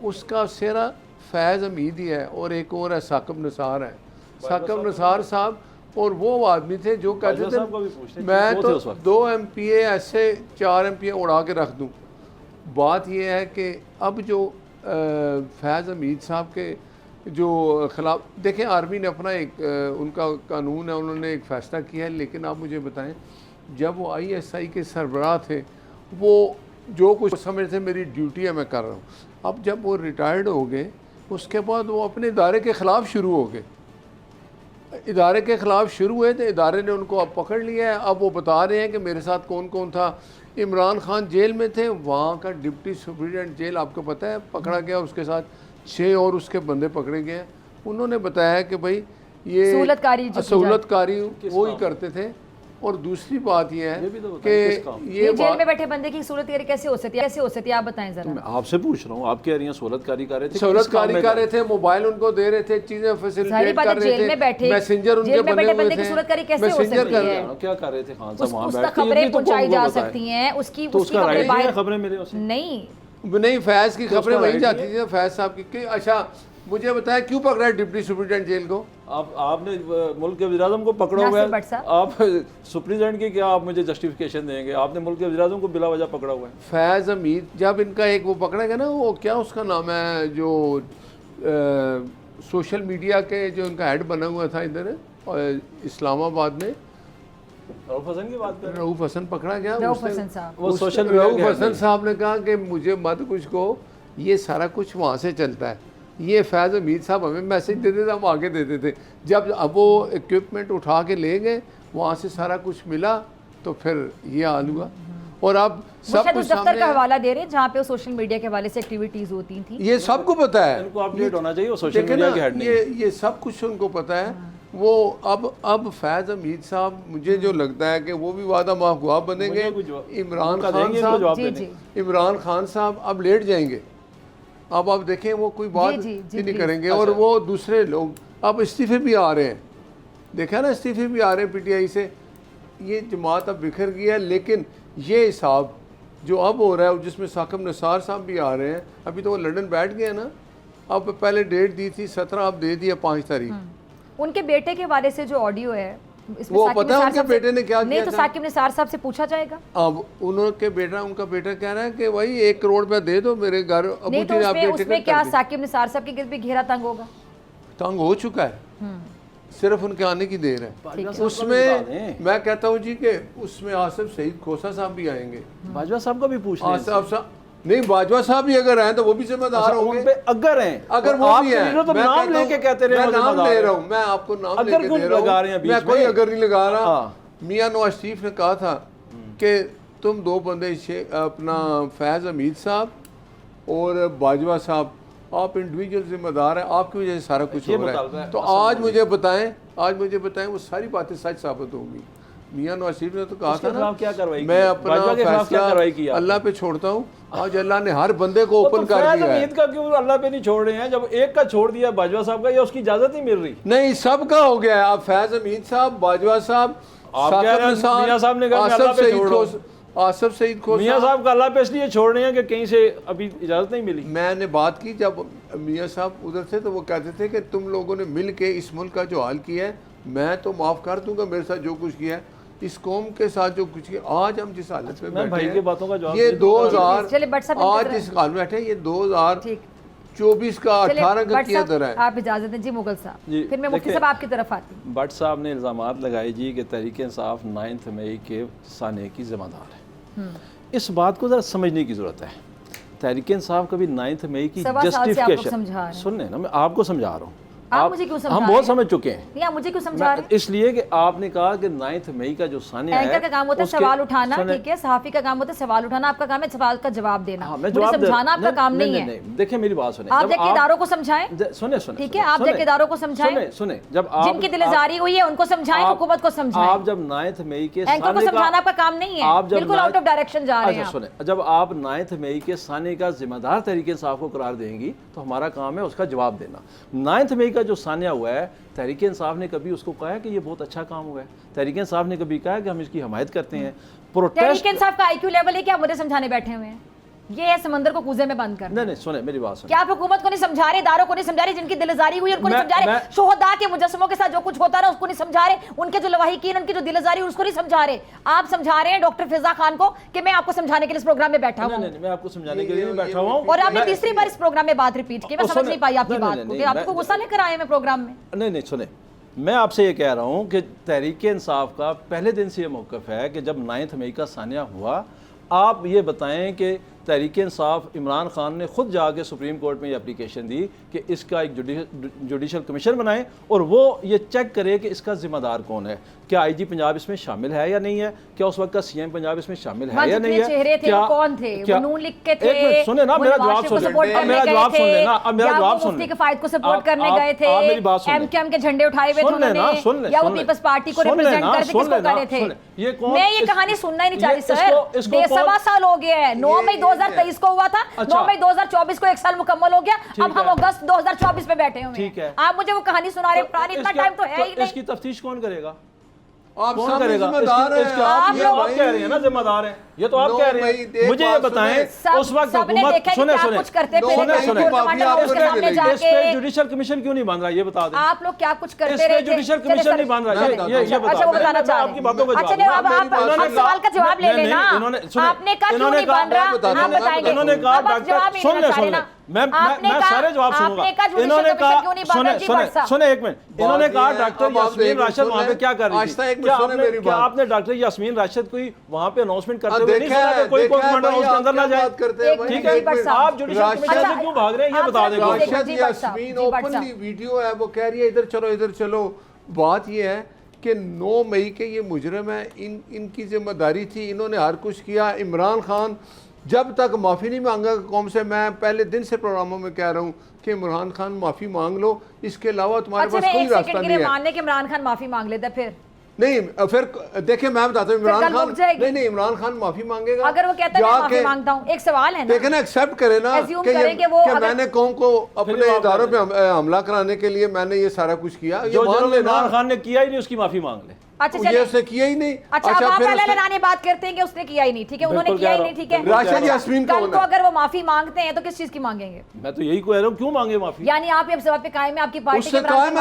उसका सेहरा फैज़ हमीद ही है, और एक और है साकिब निसार है। साकिब निसार साहब और वो आदमी थे जो कहते थे मैं तो 2 MPA ऐसे 4 MPA उड़ा के रख दूं। बात यह है कि अब जो फैज़ हमीद साहब के जो खिलाफ, देखें आर्मी ने अपना एक उनका कानून है, उन्होंने एक फ़ैसला किया है। लेकिन आप मुझे बताएं, जब वो ISI के सरबराह थे, वो जो कुछ समझते मेरी ड्यूटी है मैं कर रहा हूँ। अब जब वो रिटायर्ड हो गए, उसके बाद वो अपने इदारे के ख़िलाफ़ शुरू हो गए, इदारे के ख़िलाफ़ शुरू हुए तो इदारे ने उनको अब पकड़ लिया है। अब वो बता रहे हैं कि मेरे साथ कौन कौन था। इमरान खान जेल में थे, वहाँ का डिप्टी सुप्रिटेंडेंट जेल आपको पता है पकड़ा गया, उसके साथ 6 और उसके बंदे पकड़े गए हैं। उन्होंने बताया कि भाई ये सहूलतकारी वो ही करते थे। और दूसरी बात यह है कि ये जेल में बैठे बंदे की सूरत कैसे हो सकती है, आप बताएं जरा। मैं आपसे पूछ रहा हूँ, आप कह रही हैं सहूलतकारी कर रहे थे, सहूलतकारी कर रहे थे, मोबाइल उनको दे रहे थे, चीजें फैसिलिटेट कर रहे थे, मैसेंजर उनके बने हुए थे, मैसेंजर कर रहे हैं। क्या कर रहे थे खान साहब वहाँ बैठ के? खबरें पहुंचाई जा सकती हैं, उसकी खबरें मिले उसे नहीं, फैज की खबरें वही जाती थी फैज साहब की। अच्छा मुझे बताया क्यों पकड़ा है डिप्टी सुप्रिटेंडेंट जेल को? आपने मुल्क के वज़ीर-ए-आज़म को पकड़ा हुआ है, आप सुप्रिटेंडेंट की क्या आप मुझे जस्टिफिकेशन देंगे? आपने मुल्क के वज़ीर-ए-आज़म को बिला वजह पकड़ा हुआ है। फैज़ हमीद जब इनका एक वो पकड़ा गया ना, वो क्या उसका नाम है जो सोशल मीडिया के जो इनका हेड बना हुआ था इधर इस्लामाबाद में, रऊफ हसन की बात कर, रऊफ हसन पकड़ा गया। रऊफ हसन साहब, वो सोशल रऊफ हसन साहब ने कहा कि मुझे मत कुछ को, ये सारा कुछ वहाँ से चलता है। ये फैज़ हमीद साहब हमें मैसेज देते थे, हम आगे देते थे। जब अब वो इक्विपमेंट उठा के ले गए, वहाँ से सारा कुछ मिला, तो फिर ये हाल हुआ। और अब सब शायद कुछ उस दफ्तर का सामने हवाला दे रहे हैं जहाँ पे वो सोशल मीडिया के हवाले से एक्टिविटीज होती थी। ये सबको पता है, इनको अपडेट होना चाहिए, वो सोशल देखें मीडिया ना, की हेड नहीं। ये सब कुछ उनको पता है। वो अब फैज़ हमीद साहब, मुझे जो लगता है कि वो भी वादा माहगुआ बनेंगे। इमरान खान साहब, इमरान खान साहब अब लेट जाएंगे। अब आप देखें वो कोई बात ही नहीं करेंगे। और वो दूसरे लोग अब इस्तीफे भी आ रहे हैं, देखा ना, इस्तीफे भी आ रहे हैं PTI से। ये जमात अब बिखर गई है। लेकिन ये हिसाब जो अब हो रहा है, जिसमें साकिब निसार साहब भी आ रहे हैं, अभी तो वो लंदन बैठ गए ना, अब पहले डेट दी थी 17, अब दे दिया 5 तारीख। उनके बेटे के बारे से जो ऑडियो है इसमें वो साकिब पता है निसार उनके साहब से- बेटे ने क्या नहीं किया तो था? साकिब निसार साहब से पूछा जाएगा। अब उनके बेटा, उनका बेटा कह रहा है कि भाई 1 करोड़ रुपया दे दो मेरे घर। नहीं अबू तो जी ने आपके उसमें टिकट क्या कर दी। साकिब निसार साहब के गिरद भी घेरा तंग होगा। तंग हो चुका है, सिर्फ उनके आने की देर है। उसमें मैं कहता हूँ जी कि उसमें आसिफ सईद खोसा साहब भी आएंगे। बाजवा साहब को भी पूछ लें। आसिफ साहब नहीं, बाजवा साहब भी अगर हैं तो वो भी जिम्मेदार होंगे। उन पे अगर हैं, अगर वो भी हैं, तो नाम लेके कहते रहे, मैं नाम जिम्मेदार ले हैं। रहा हूँ, मैं आपको नाम अगर लेके कौन दे रहा लगा रहे हैं हूँ, बीच मैं कोई में? अगर नहीं लगा रहा। हाँ। मियां नवाज शरीफ ने कहा था कि तुम 2 बंदे अपना फैज़ हमीद साहब और बाजवा साहब, आप इंडिविजुअल जिम्मेदार हैं, आपकी वजह से सारा कुछ ये हो रहा मुतालबा है। है। तो आज मुझे बताएं वो सारी बातें सच साबित होंगी। मियां नवाज शरीफ ने तो कहा उसके था ना, खिलाफ क्या कार्रवाई की? मैं अपना बाजवा के खिलाफ क्या कार्रवाई की फैसला आपने? अल्लाह पे छोड़ता हूँ। आज अल्लाह ने हर बंदे को वो ओपन तो कर फैज़ दिया है। हमीद का क्यों अल्लाह पे नहीं छोड़ रहे हैं? जब एक का छोड़ दिया बाजवा साहब का, या उसकी इजाजत नहीं मिल रही? नहीं, सबका हो गया है। आप फैज़ हमीद साहब, बाजवा साहब, आप कह रहे हैं साकिब मियां साहब ने कहा मैं अल्लाह पे छोड़ रहा हूं। आसिफ सईद खोसा। मियां साहब का अल्लाह पे इसलिए छोड़ रहे हैं कि कहीं से अभी इजाजत नहीं मिली। मैंने बात की जब मियां साहब उधर थे तो वो कहते थे कि तुम लोगों ने मिल के इस मुल्क का जो हाल किया है, मैं तो माफ़ कर दूंगा, मेरे साथ जो कुछ किया है, इस कौम के साथ जो कुछ किया, आज हम जिस हालत में मैं भाई बैठे की बातों का हैं, जवाब ये दे दूंगा। 2000 चलिए, बट साहब आज इनकी जिस हाल में बैठे हैं, ये 2024 का चलिए, 18 का बट किया साहब, दर है। आप इजाजत दें जी मुगल साहब, जी, फिर मैं मुफ्ती देखिए, साहब आपकी तरफ आती हूँ। भट्ट साहब ने इल्ज़ामात लगाए जी कि तहरीक इंसाफ 9 मई के साने की जिम्मेदार है। इस बात को ज़रा समझने की ज़रूरत है। तहरीक इंसाफ कभी 9 मई की सवा साल से आपको जस्टिफिकेशन समझा रहे हैं। सुनने ना, मैं आपको समझा रहा हूँ। आप मुझे क्यों समझा हम रहे बहुत हैं? समझ चुके हैं। नहीं, आप मुझे क्यों समझा रहे हैं? इसलिए कि आपने कहा कि 9 मई का जो सानिया है, एंकर का काम होता है उसके- सवाल उठाना, सुने- ठीक है, सहाफी का काम होता है सवाल उठाना, आपका काम है सवाल का जवाब देना। हाँ, मैं मुझे जवाब दे- समझाना आपका काम नहीं है। देखिए मेरी बात सुने। आप जब जाके इदारों को समझाएं, सुने सुने ठीक है, आप जाके इदारों को समझाएं, सुने जब आप जिनकी दिलजारी हुई है उनको समझाएं, हुकूमत को समझाएं। आप जब 9 मई के एंकर को साने समझाना आपका काम नहीं है, आप जब बिल्कुल आउट ऑफ डायरेक्शन जा रहे हैं अच्छा आप। सुने, जब आप 9 मई के साने का जिम्मेदार तहरीक इंसाफ को करार देंगी तो हमारा काम है उसका जवाब देना। 9 मई का जो सानिया हुआ है, तहरीक इंसाफ ने कभी उसको कहा है कि ये बहुत अच्छा काम हुआ है? तहरीक इंसाफ ने कभी कहा है कि हम इसकी हमायत करते हैं? प्रोटेस्ट तहरीक इंसाफ का IQ लेवल है कि आप मुझे समझाने बैठे हुए हैं? ये है समंदर को कूजे में बंद करना। नहीं सुने मेरी बात सुने। क्या आप हुकूमत को नहीं समझा रहे, इदारों को नहीं समझा रहे, जिनकी दिलजारी हुई उनको नहीं समझा रहे, शोहदा के मुजस्समों के साथ जो कुछ होता रहा उसको नहीं समझा रहे, उनके जो लवाहिकीन, उनकी जो दिलजारी उसको नहीं समझा रहे। आप समझा रहे हैं डॉक्टर फिजा खान को कि मैं आपको समझाने के लिए इस प्रोग्राम में बैठा हूँ, नहीं मैं आपको समझाने के लिए नहीं बैठा हुआ हूँ। और आपने तीसरी बार इस प्रोग्राम में बात रिपीट की। मैं समझ नहीं पाई आपकी बात को कि आपको गुस्सा लेकर आए मैं प्रोग्राम में। नहीं सुने, मैं आपसे ये कह रहा हूँ कि तहरीक इंसाफ का पहले दिन से ये मौक़िफ़ है कि जब 9 मई का सानिया हुआ, आप ये बताएं कि तहरीक इंसाफ इमरान खान ने खुद जाके सुप्रीम कोर्ट में ये एप्लीकेशन दी कि इसका एक जुडिशल कमीशन बनाएं और वो ये चेक करे कि इसका जिम्मेदार कौन है। क्या IG पंजाब इसमें शामिल है या नहीं है? क्या उस वक्त का CM पंजाब इसमें शामिल है या नहीं है? चेहरे थे, वो कौन थे? वो नून लीग के थे? एक मिनट सुने ना, मेरा जवाब सुन ले, मेरा जवाब सुन लेना, अब मेरा जवाब सुन ले। मुफ्ती के फायद को सपोर्ट करने गए थे, आप मेरी बात सुन ले। MKM के झंडे उठाए हुए थे उन्होंने, या वो पीपल्स पार्टी को रिप्रेजेंट करते किसको करे थे? मैं ये कहानी सुनना ही नहीं चाहती सर। 1.25 साल हो गया है, 9 मई 2023 को हुआ था, 9 मई 2024 को 1 साल मुकम्मल हो गया, अब हम अगस्त 2024 में बैठे हुए हैं। आप मुझे वो कहानी सुना रहे, पुरानी इतना टाइम तो है ही नहीं। इसकी तफ्तीश कौन करेगा? आप कौन करेगा? जिम्मेदार हैं। आप कह रहे हैं ना जिम्मेदार हैं, ये तो आप कह रहे हैं। मुझे ये बताएं उस वक्त हुकूमत सुने इस पे जुडिशल कमीशन क्यों नहीं बन रहा, ये बता दें। आप लोग क्या कुछ करते रहे? जुडिशल कमीशन नहीं बन रहा, ये अच्छा, वो बताना चाह आपकी बातों का अच्छा, अब आप सवाल का जवाब ले लेना। आपने कहा क्यों नहीं बन रहा, आप बताएंगे। इन्होंने कहा डॉक्टर सुन ले मैं सारे जवाब सुनूंगा। इन्होंने कहा सुने एक मिनट, इन्होंने कहा डॉक्टर यास्मीन राशिद वहाँ पे क्या कर रही थी? क्या आपने डॉक्टर यास्मीन राशिद कोई वहाँ पे अनाउंसमेंट करते हुए नहीं सुना कि कोई कमांडर हाउस के अंदर ना जाए? ठीक है, आप जुडिशल कमीशन से क्यों भाग रहे हैं ये बता दें। यास्मीन ओपनली वीडियो है, वो कह रही है इधर चलो इधर चलो। बात ये है कि 9 मई के ये मुजरम है, इनकी जिम्मेदारी थी, इन्होंने हर कुछ किया। इमरान खान जब तक माफ़ी नहीं मांगा कौम से, मैं पहले दिन से प्रोग्रामों में कह रहा हूँ कि इमरान खान माफ़ी मांग लो, इसके अलावा तुम्हारे पास कोई रास्ता नहीं है। मानने के इमरान खान माफी मांग लेता फिर नहीं, फिर देखिए मैं बताता हूँ, इमरान खान नहीं, इमरान खान माफी मांगेगा अगर वो कहता है मैं माफी मांगता हूँ। एक सवाल है ना, देखे ना, एक्सेप्ट करे ना कि मैंने कौम को अपने इदारों पे हमला कराने के लिए मैंने ये सारा कुछ किया, जो इमरान खान ने किया ही नहीं उसकी माफी मांग ले। अच्छा ये उसने किया ही नहीं। अच्छा अब आप पहले बात करते हैं कि उसने किया ही नहीं, ठीक है, उन्होंने किया ही नहीं, ठीक है। राशिद यास्मीन कल को अगर वो माफी मांगते हैं तो किस चीज की मांगेंगे? मैं तो यही कह रहा हूँ, क्यों मांगे माफी? यानी आप ये बात पे कायम है आपकी पार्टी के इमरान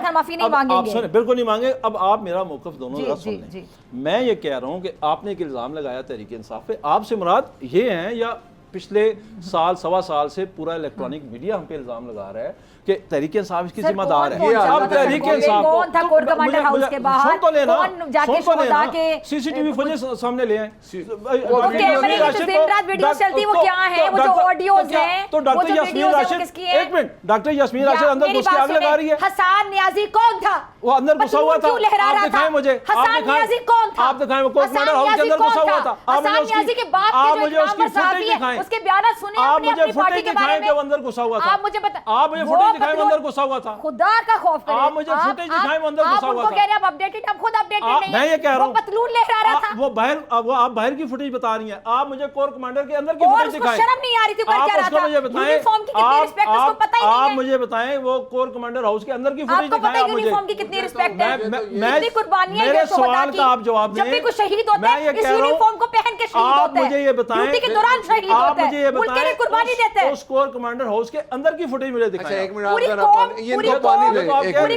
खान माफी नहीं मांगेंगे? बिल्कुल नहीं मांगे। अब आप मेरा मौकफ दोनों सुन लें। मैं ये कह रहा हूँ कि आपने एक इल्जाम लगाया तहरीक इंसाफ पे, आपसे मुराद ये है या पिछले साल सवा साल से पूरा इलेक्ट्रॉनिक मीडिया हम पे इल्जाम लगा रहा है कि तहरीक इंसाफ इसकी जिम्मेदार है। अब तहरीक इंसाफ कौन था कोर कमांडर हाउस के बाहर, कौन जाके शोहदा के सीसीटीवी फुटेज सामने ले आए, वो कैमरे की जो दिन रात वीडियो चलती वो क्या है, वो जो ऑडियोज हैं, तो डॉक्टर यास्मीन राशिद, एक मिनट, डॉक्टर यास्मीन राशिद अंदर घुस के आग लगा रही है। हसन नियाजी कौन था? वो अंदर घुसा हुआ था, आप दिखाएं मुझे, हसन नियाजी कौन था? आप दिखाएं, वो कोर कमांडर हाउस के अंदर घुसा हुआ था। हसन नियाजी के बाप के जो नाम साहबी है उसके बयान सुने आपने अपनी पार्टी के बारे में? वो अंदर घुसा हुआ था, आप मुझे बता, आप मुझे फुटेज दिखाएं वो अंदर घुसा हुआ था। खुदा का खौफ करें, आप मुझे फुटेज दिखाएं वो अंदर घुसा हुआ था। आप कह रहे हैं आप अपडेटेड, आप खुद अपडेटेड नहीं मैं ये कह रहा हूं, वो पतलून लहरा रहा था। वो आप बाहर की फुटेज बता रही हैं, आप मुझे कोर कमांडर के अंदर की फुटेज दिखाएं। शर्म नहीं आ रही थी, कर क्या रहा था? मुझे बताएं, यूनिफॉर्म की कितनी रिस्पेक्ट उसको पता ही नहीं है। आप मुझे बताएं वो कोर कमांडर हाउस के अंदर की फुटेज दिखाएं आप मुझे। यूनिफॉर्म की कितनी रिस्पेक्ट है, कितनी कुर्बानियां हैं, मेरे सवाल का आप जवाब दें। जब भी कोई शहीद होता है इस यूनिफॉर्म को पहन के शहीद होता है। आप मुझे ये बताएं, ड्यूटी के दौरान शहीद होता है, मुल्क के लिए कुर्बानी देता है। उस कोर कमांडर हाउस के अंदर की फुटेज मुझे दिखाएं। अच्छा एक मिनट, पूरी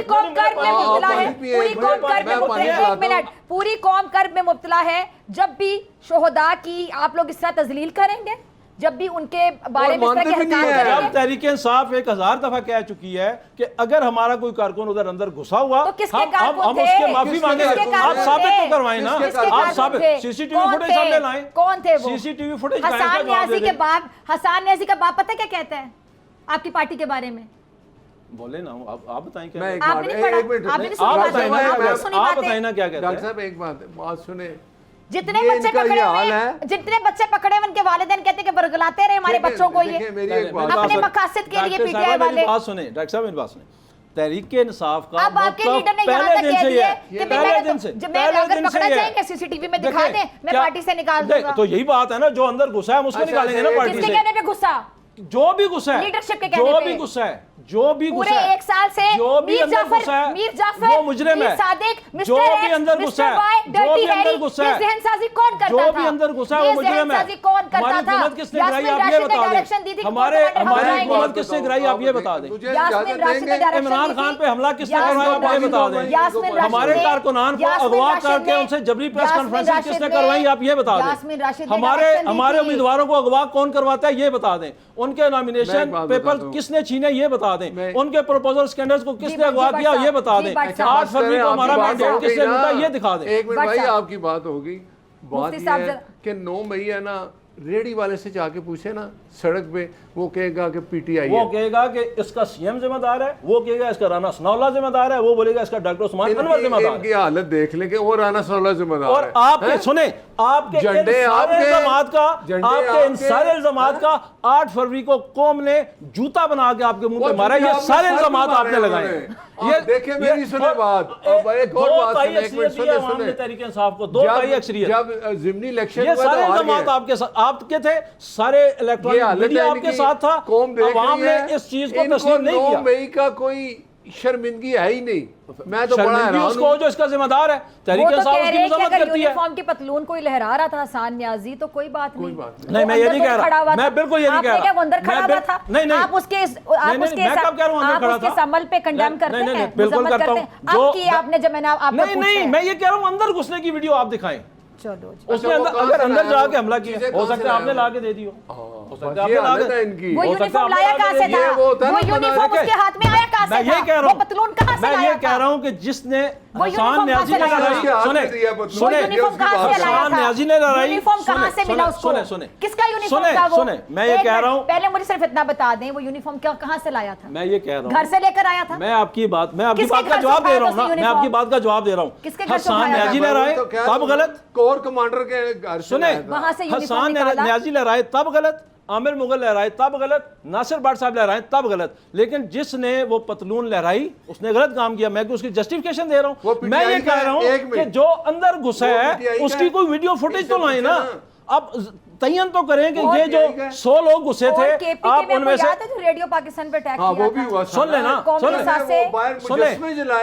कौम कर्ब में मुब्तला है, पूरी कौम कर्ब में मुब्तला है। एक मिनट, पूरी कौम कर्ब में मुब्तला है। जब भी शोहदा की आप लोग इस तरह तजलील करेंगे, जब भी उनके बारे में इस तरह के हरकत करेंगे। जब तहरीक इंसाफ 1000 दफा कह चुकी है कि अगर हमारा कोई कारकुन उधर अंदर घुसा हुआ तो किसके हम उसके माफी मांगेंगे। आप साबित तो करवाएं ना, आप साबित, सीसीटीवी फुटेज सामने लाएं। कौन थे वो? सीसीटीवी फुटेज हसन नियाजी के बाप, हसन नियाजी का बाप पता क्या कहता है आपकी पार्टी के बारे में? बोले ना, आप बताएं क्या। आपने नहीं पढ़ा, आपने नहीं सुनी बातें, आप बताएं ना क्या कहते हैं। डॉक्टर साहब एक बात सुने, जितने बच्चे पकड़े हुए, जितने बच्चे पकड़े हुए उनके वालिदैन कहते हैं कि बरगलाते रहे हमारे बच्चों को, ये अपने मकासद के लिए पीटीआई वाले। बात सुने डॉक्टर साहब, मेरी बात सुने, तहरीक इंसाफ का अब आपके लीडर ने यहाँ तक कह दिया कि पहले दिन से जब मैं अगर पकड़ा जाएंगे सीसीटीवी में दिखा दें, मैं पार्टी से निकाल दूंगा। तो यही बात है ना, जो अंदर घुसा है हम उसको निकालेंगे ना पार्टी से। किसके कहने पे गुस्सा? जो भी गुस्सा है, लीडरशिप के कहने पे, जो भी गुस्सा है, जो भी गुस्सा है, पूरे एक साल से जो भी अंदर गुस्सा है, मीर जाफर, वो मुजरिम है। सादिक, जो भी अंदर गुस्सा है, जो भी अंदर गुस्सा है, जहनसाजी कौन करता था? जो भी अंदर गुस्सा है वो मुजरिम है। कौन करता हमारी था? हुकूमत किसने गिराई आप ये बता दें। हमारी हुकूमत किसने गिराई आप ये बता दें। इमरान खान पे हमला किसने करवाया आप ये बता दें। हमारे कारकुनान को अगवा करके उनसे जबरी प्रेस कॉन्फ्रेंस किसने करवाई आप ये बता दें। हमारे उम्मीदवारों को अगवा कौन करवाता है ये बता दें। उनके नॉमिनेशन पेपर किसने छीने ये बता दें। उनके प्रपोजल स्टैंडर्ड्स को किसने अगवा किया ये बता दें। 8 फरवरी को हमारा मैंडेट किसने लूटा ये दिखा दें। एक मिनट भाई, आपकी बात होगी। बात ये है कि 9 मई है ना, रेडी वाले से जाके पूछे ना सड़क पे, वो कहेगा कि पीटीआई, वो कहेगा कि इसका सीएम जिम्मेदार है, वो कहेगा इसका राना सनाउल्लाह जिम्मेदार है, वो बोलेगा इसका डॉक्टर उस्मान अनवर जिम्मेदार है। इनकी हालत देख लें कि वो राना सनाउल्लाह जिम्मेदार है। और आपके सुने, आपके झंडे आपके इन सारे इल्जामात का 8 फरवरी को कौम ने जूता बना के आपके मुंह पे मारा। ये सारे इल्जामात आपने लगाए। ये देखे मेरी सुने बात, एक और बात सुने, एक मिनट सुने, तहरीक इंसाफ को 2 पाई अक्सरियत, जब ज़िमनी इलेक्शन ये सारे इल्जामात आपके थे, सारे इलेक्ट्रॉनिक मीडिया आपके साथ था, अवाम ने इस चीज को तस्लीम नहीं किया। 9 मई का कोई शर्मिंदगी है ही नहीं। मैं तो बड़ा हैरान हूं, उसको जो इसका जिम्मेदार है तहरीक इंसाफ उसकी मजम्मत करती है। यूनिफॉर्म की पतलून कोई लहरा रहा था हसन नियाजी तो कोई बात नहीं। नहीं मैं ये नहीं कह रहा, मैं बिल्कुल ये नहीं कह रहा। वो अंदर खड़ा हुआ था, नहीं आप उसके समल पे कंडेम करते हैं, बिल्कुल करता हूं। अब की आपने जब मैंने आपको नहीं मैं ये कह रहा हूं अंदर घुसने की वीडियो आप दिखाएं। चलो उसने अगर अंदर जाके हमला किया, हो सकता है आपने ला के दे दी हो। हो सकता है ये आपने हालत ला है के- इनकी। वो हो सकता है यूनिफॉर्म आपने लाया ला के कहाँ से दिया। था? ये वो होता है वो ना यूनिफॉर्म देखे, उसके हाथ में आया कहाँ मैं से ये था? कह रहा वो हूँ, पतलून कहाँ से मैं लाया ये कह था? रहा हूँ कि जिसने वो हसान यूनिफॉर्म कहाँ न्याजी से ने लाया लड़ाई, था? सुने वो यूनिफॉर्म कहाँ से लाया हसान था? न्याजी ने लड़ाई, यूनिफॉर्म कहाँ से मिला उसको? सुने सुने किसका यूनिफॉर्म सुने था वो? सुने मैं ये एक कह मिनट, रहा हूँ, पहले मुझे सिर्फ इतना बता दें, वो यूनिफॉर्म कहाँ से लाया था? मैं ये कह रहा हूँ, घर से लेकर आया था? मैं आपकी बात किसके का घर से जवाब दे उठाया रहा हूँ था ना, मैं यूनिफॉर्म? आपकी बात का जवाब दे रहा हूँ। किसके घर से हसान उठाया था? न्याजी लहराए तब गलत, कोर कमांडर के घर से सुने लाया था। वहां से यूनिफॉर्म हसान निकाला। न्याजी लहराए तब गलत, आमिर मुगल लहराए तब गलत, नासिर भाट साहब लहराए तब गलत, लेकिन जिसने वो पतलून लहराई उसने गलत काम किया। मैं उसकी जस्टिफिकेशन दे रहा वो हूँ। मैं ये PTI का कह रहा हूँ एक कि मिनट। जो अंदर घुसा वो है PTI का उसकी कोई वीडियो फुटेज तो लाए ना। अब तयन तो करें कि वो ये जो PTI का है। 100 लोग घुसे और थे, केपीके आप में उनमें आपको से याद है जो रेडियो पाकिस्तान पे अटैक हाँ किया वो भी था? हुआ सुन लेना, कौमी सुन ले। हिसाब से सुने,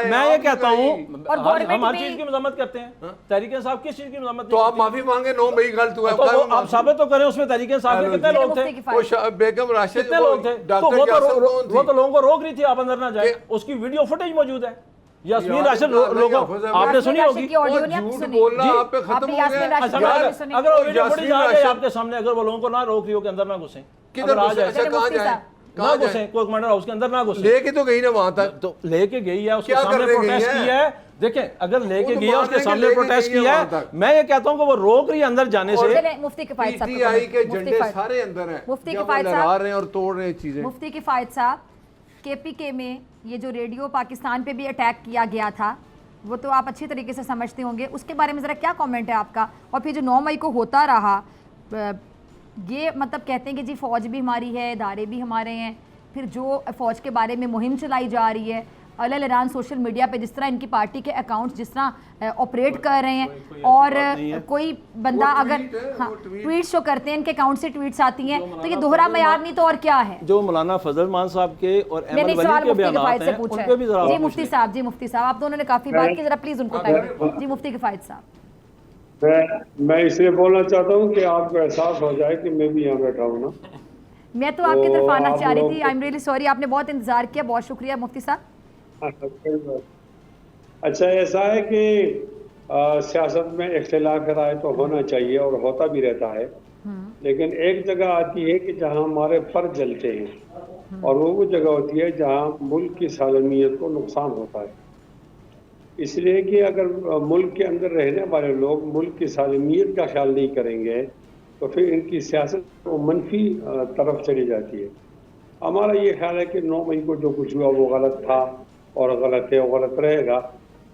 मैं ये कहता हूँ और हम गवर्नमेंट हर भी- चीज की मजम्मत करते हैं, तहरीक इंसाफ किस चीज की मजम्मत तो नहीं आप माफी मांगे 9 मई गलत हुआ करती? तो वो आप साबित तो करें उसमें तहरीक इंसाफ के हेलो कितने जी। लोग थे, मुफ्ती की वो फाइल। बेगम राशिद कितने लोग थे, तो डॉक्टर वो तो यासर कौन थी? वो तो लोगों को रोक रही थी आप अंदर ना जाए, उसकी वीडियो फुटेज मौजूद है। यास्मीन यार, राशिद अल्लाह लोगों याफ़िज़ है। आपने सुनी यास्मीन होगी। राशिद की ऑडियो वो नहीं आपने झूठ सुनी? बोलना जी। आप पे खत्म आपने हो यास्मीन गया। राशिद अच्छा, की ऑडियो अगर सुनी? अगर वो वीडियो यास्मीन फुटेज आ जाए राशिद- आपके सामने, अगर वो लोगों को ना रोक रही हो कि अंदर ना घुसे, किधर अगर आ घुसे? जाए अच्छा कहाँ मुफ्ती जाए? साहब। ना कहाँ घुसे, जाए? कोई कमांडर हाउस के अंदर ना घुसे, लेके तो गई ना वहां तक। तो लेके गई है, उसके क्या सामने करने गई प्रोटेस्ट है? किया है। देखें, अगर लेके तो गई है मान उसके लें कि सामने लेके प्रोटेस्ट गई है किया वहां है, तक। मैं ये कहता हूँ कि वो रोक रही है अंदर जाने से। चले, मुफ्ती के फायद साहब को पीटीआई के मुफ्ती झंडे फायद- सारे अंदर हैं। मुफ्ती जब के वो फायद लहरा साहब, रहे हैं और तोड़ रहे हैं चीजें। मुफ्ती के फायद साहब, केपीके में ये जो रेडियो पाकिस्तान पे भी अटैक किया गया था, वो तो आप अच्छी तरीके से समझते होंगे, उसके बारे में ज़रा क्या कमेंट है आपका? और फिर जो 9 मई को होता रहा, ये मतलब कहते हैं कि जी फ़ौज भी हमारी है, इदारे भी हमारे हैं, फिर जो फ़ौज के बारे में मुहिम चलाई जा रही है, अलग अलग सोशल मीडिया पे जिस तरह इनकी पार्टी के अकाउंट्स जिस तरह ऑपरेट कर रहे हैं, और कोई बंदा अगर हाँ ट्वीट शो करते हैं, इनके अकाउंट से ट्वीट्स आती हैं, तो ये दोहरा मयार नहीं तो और क्या है? जो मौलाना फजल मान साहब के और मैंने अहमद सवाल वली के मुफ्ती के बयानात फायद से हैं, पूछा उन पे भी जरा है। जी आप मुफ्ती पूछ साहब, जी मुफ्ती साहब, आप दोनों ने काफ़ी बात की, ज़रा प्लीज़ उनको टाइम। जी मुफ्ती के फायद साहब। मैं इसलिए बोलना चाहता हूँ कि आपको एहसास हो जाए कि मैं भी यहाँ बैठा हूँ ना। मैं तो आपकी तरफ आना आप चाह रही लोग- थी, आई एम रियली सॉरी, आपने बहुत इंतजार किया, बहुत शुक्रिया मुफ्ती साहब। अच्छा, ऐसा है कि सियासत में इख्तिलाफ राय तो होना चाहिए और होता भी रहता है, लेकिन एक जगह आती है कि जहाँ हमारे पर जलते हैं, और वो जगह होती है जहाँ मुल्क की सालमियत को नुकसान होता है। इसलिए कि अगर मुल्क के अंदर रहने वाले लोग मुल्क की सालमियत का ख्याल नहीं करेंगे तो फिर इनकी सियासत वो मनफी तरफ चली जाती है। हमारा ये ख्याल है कि 9 मई को जो कुछ हुआ वो गलत था और गलत है और गलत रहेगा,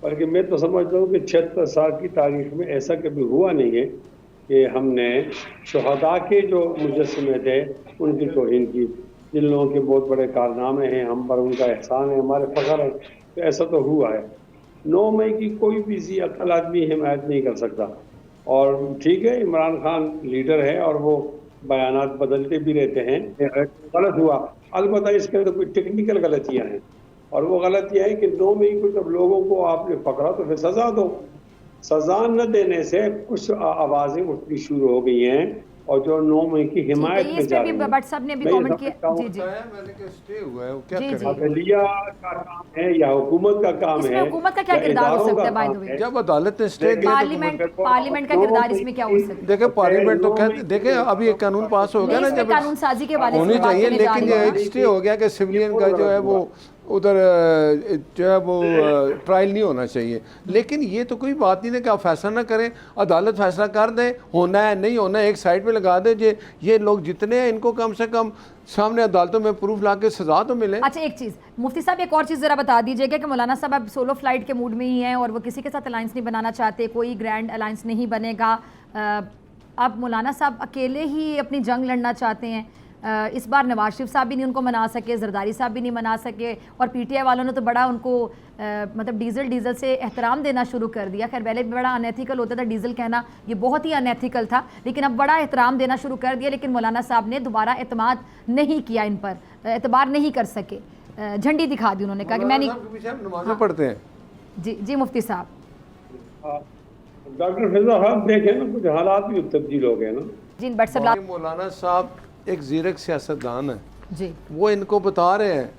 बल्कि मैं तो समझता हूँ कि 76 साल की तारीख में ऐसा कभी हुआ नहीं है कि हमने शहदा के जो मुजस्समे थे उनकी तौहीन की। जिन लोगों के बहुत बड़े कारनामे हैं, हम पर उनका एहसान है, हमारे फ़ख्र है, तो ऐसा तो हुआ है। 9 मई की कोई भी ज़ी अक़ल आदमी हिमायत नहीं कर सकता। और ठीक है, इमरान खान लीडर है और वो बयानात बदलते भी रहते हैं, गलत हुआ, अलबत्ता इसके अंदर कोई टेक्निकल गलतियाँ हैं, और वो गलतियाँ हैं कि 9 मई को जब लोगों को आपने पकड़ा तो फिर सज़ा दो। सज़ा न देने से कुछ आवाज़ें उठनी शुरू हो गई हैं और जो 9 मई की हिमायत में जा रही हैं। बट साहब ने भी कमेंट किया। जी जी मैंने कहा स्टे हुआ है, वो क्या जी, करें? जी। अदलिया का काम है या हुकूमत का काम इसमें है, हुकूमत का क्या या किरदार हो इदारों सकता का है बाय द काम वे? है। जब अदालत ने स्टे दिया तो पार्लियामेंट का किरदार इसमें क्या हो सकता है? देखे पार्लियामेंट तो कहते देखे अभी एक कानून पास हो गया ना, नहीं, इसमें जब कानून साजी के वाले होनी से बात चाहिए, करने जा लेकिन रही ये हूँ। एक स्टे हो गया कि सिविलियन का जो है वो उधर जो है वो ट्रायल नहीं होना चाहिए। लेकिन ये तो कोई बात नहीं है कि आप फैसला ना करें, अदालत फैसला कर दे, होना है नहीं होना है एक साइड पे लगा दे। ये लोग जितने हैं इनको कम से कम सामने अदालतों में प्रूफ ला के सजा तो मिले। अच्छा एक चीज़ मुफ्ती साहब, एक और चीज़ ज़रा बता दीजिएगा कि मौलाना साहब अब सोलो फ्लाइट के मूड में ही हैं और वो किसी के साथ अलायंस नहीं बनाना चाहते, कोई ग्रैंड अलायंस नहीं बनेगा। अब मौलाना साहब अकेले ही अपनी जंग लड़ना चाहते हैं। इस बार नवाज शरीफ साहब भी नहीं उनको मना सके, जरदारी साहब भी नहीं मना सके, और पीटीआई वालों ने तो बड़ा उनको मतलब डीजल से एहतराम देना शुरू कर दिया। खैर पहले भी बड़ा अनएथिकल होता था डीजल कहना, ये बहुत ही अनएथिकल था, लेकिन अब बड़ा एहतराम देना शुरू कर दिया। लेकिन मौलाना साहब ने दोबारा एतमाद नहीं किया, इन पर एतबार नहीं कर सके, झंडी दिखा दी उन्होंने, कहा कि मैं नहीं। नमाज़ें पढ़ते हैं। जी जी मुफ्ती साहब। डॉक्टर फिजा साहब देखें ना, कुछ हालात भी तब्दील हो गए ना। जी बट सब मौलाना साहब एक ज़ीरक सियासतदान है जी, वो इनको बता रहे हैं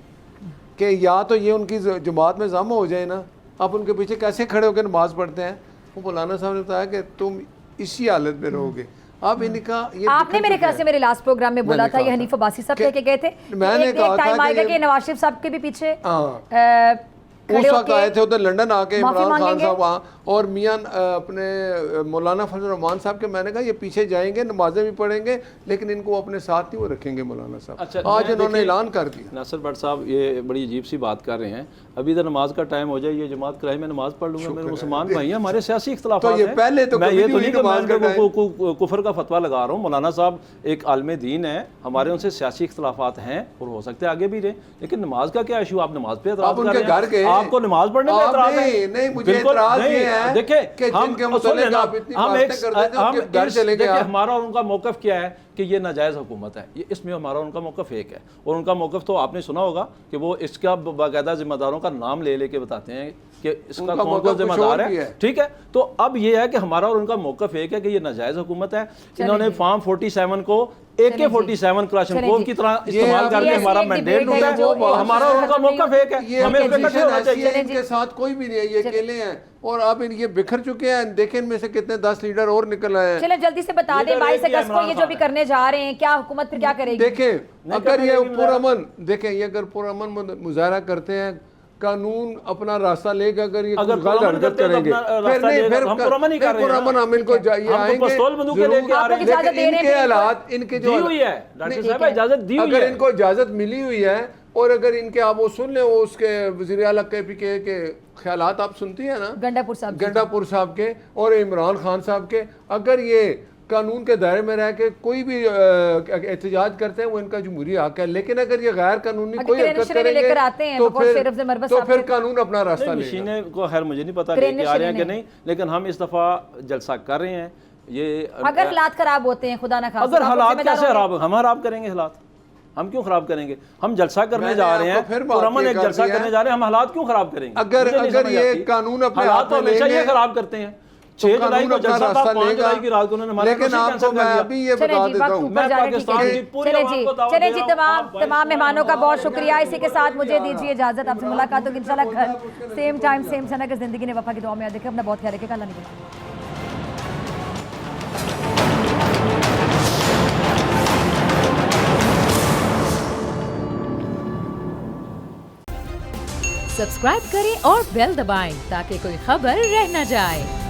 कि या तो ये उनकी जमात में जमा हो जाए ना, आप उनके पीछे कैसे खड़े होकर नमाज पढ़ते हैं। वो मौलाना साहब ने बताया कि तुम इसी हालत में रहोगे, अब इनका ये आपने मेरे ख्याल से मेरे लास्ट प्रोग्राम में बोला मैंने था, ये कहा हनीफ था अब्बासी साहब कि- लेके गए थे, मैंने एक कहा टाइम था आएगा कि कि नवाज शरीफ साहब के भी पीछे हाँ। उस खड़े वक्त होके आए थे उधर लंदन आके माफी इमरान खान मांगेंगे। साहब वहाँ और मियां अपने मौलाना फजल रहमान साहब के, मैंने कहा ये पीछे जाएंगे, नमाजें भी पढ़ेंगे, लेकिन इनको अपने साथ नहीं वो रखेंगे मौलाना साहब। अच्छा, आज इन्होंने देखिए, ऐलान कर दिया। नासिर भट्ट साहब ये बड़ी अजीब सी बात कर रहे हैं, अभी इधर नमाज का टाइम हो जाए, ये जमात कराए, मैं नमाज पढ़ लूंगा, मेरे मुसलमान भाई हैं, हमारे सियासी इख्तलाफात तो ये हैं। पहले तो मैं कभी ये नहीं तो हुई नहीं कि नमाज का मैं कुफर का फतवा लगा रहा हूँ। मौलाना साहब एक आलमे दीन है, हमारे उनसे सियासी इख्तलाफात हैं और हो सकते हैं आगे भी रहे, लेकिन नमाज का क्या इशू? आप नमाज पे एतराज़ आप कर उनके रहे हैं, घर गए, आपको नमाज पढ़ने में आप एतराज़ है? नहीं, मुझे बिल्कुल एतराज़ नहीं। ये है देखिए, कि हम जिनके सुन मुतल्लिक़ लेना, आप इतनी हम बातें एक करते थे, हम उनके घर इस- चले गए देखिए, आप। हमारा और उनका मौक़िफ़ क्या है कि ये नाजायज़ हुकूमत है, ये इसमें हमारा उनका मौक़िफ़ एक है। और उनका मौक़िफ़ तो आपने सुना होगा कि वो इसका बाकायदा जिम्मेदारों का नाम ले लेके बताते हैं कि इसका उनका कौन कौन मौक़िफ़ कुछ जिम्मेदार और भी है, है। ठीक है। तो अब ये है कि हमारा और उनका मौक़िफ़ एक है कि ये नाजायज़ हुकूमत है। इन्होंने फार्म 47 को AK-47 क्लाशनकोव की तरह इस्तेमाल करके ये हमारा ऐसी एक मैंडेट डिबेट है लूटा है, जो और हमारा और उनका मौक़िफ़ एक है, ये हमें इस पे इकट्ठे होना ऐसी है, चाहिए। इनके साथ कोई भी नहीं है, ये अकेले हैं और अब ये बिखर चुके हैं। देखें इनमें से कितने 10 लीडर और निकल आए हैं। चले जल्दी से बता दें, लीडर 22 एक ही अगस्त को इमरान ये जो भी खान है। करने जा रहे हैं, क्या हुकूमत फिर क्या करेगी? देखें अगर करने ये देगी पुरअमन, देखें ये अगर पुरअमन मुजाहरा करते हैं, कानून अपना रास्ता लेगा। अगर ये अगर कुछ गलत पुरअमन हरकत करते हैं तो करेंगे अपना फिर रास्ता नहीं, लेगा, फिर हम पुरअमन ही कर रहे हैं ना। पुरअमन हम इनको जाइए हम तो आएंगे पिस्तौल बंदूकें जरूर। लेके आ रहे हैं। आप लोग इजाजत लेकिन दे रहे हैं इनके बिल्कुल। हालात, इनके जो दी हुई है डॉक्टर साहब, इजाजत दी हुई अगर है। इनको इजाजत मिली हुई है और अगर इनके आप वो सुन लें, वो उसके वज़ीर आला KPK के ख्यालात आप सुनती है ना, गंडापुर साहब गंडापुर साहब के और इमरान खान साहब के, अगर ये कानून के दायरे में रह के कोई भी एहतजाज करते हैं वो इनका जमहूरी हक है। लेकिन अगर ये गैर कानूनी कोई हरकत करेंगे लेकर आते हैं तो बकौल शेर अफजल मरवत तो साहब फिर के। कानून अपना रास्ता नहीं, लेगा। मशीनें को खैर मुझे नहीं पता क्रेन लेके आ रहे हैं कि मशीनें नहीं, लेकिन हम इस दफ़ा जलसा कर रहे हैं। ये अगर हालात खराब होते हैं, खुदा ना खास्ता, अगर आप हालात जिम्मेदार कैसे होंगे? खराब, हम खराब करेंगे हालात? हम क्यों खराब करेंगे? हम जलसा करने मैंने जा रहे आपको फिर हैं, बात पुरअमन ये एक कर जलसा दी है। करने जा रहे हैं, हम हालात क्यों खराब करेंगे? अगर मुझे नहीं अगर समझ ये आती। कानून अपने हालात हाथ तो में हमेशा ये लेंगे खराब करते हैं। तो 6 जुलाई को कानून अपना जलसा था, रास्ता 5 लेगा। जुलाई की रात को उन्होंने हमारे लेकिन कैंसिल आपको कर मैं दिया। अभी ये चले बता जी, देता वक्त हूँ, ऊपर जा रहा है, ठीक पाकिस्तान है। की पूरी चले आवाम जी, को दावत चले दे जी, रहा हूं, आप तमाम मेहमानों का बहुत शुक्रिया। इसी के साथ मुझे दीजिए इजाजत, आपसे मुलाकात होगी इंशाल्लाह घर सेम टाइम सेम समय। अगर जिंदगी ने वफा की दुआ में याद रखें, अपना बहुत ख्याल रखेगा। अल्लाह निगहबान। सब्सक्राइब करें और बेल दबाएं ताकि कोई खबर रह न जाए।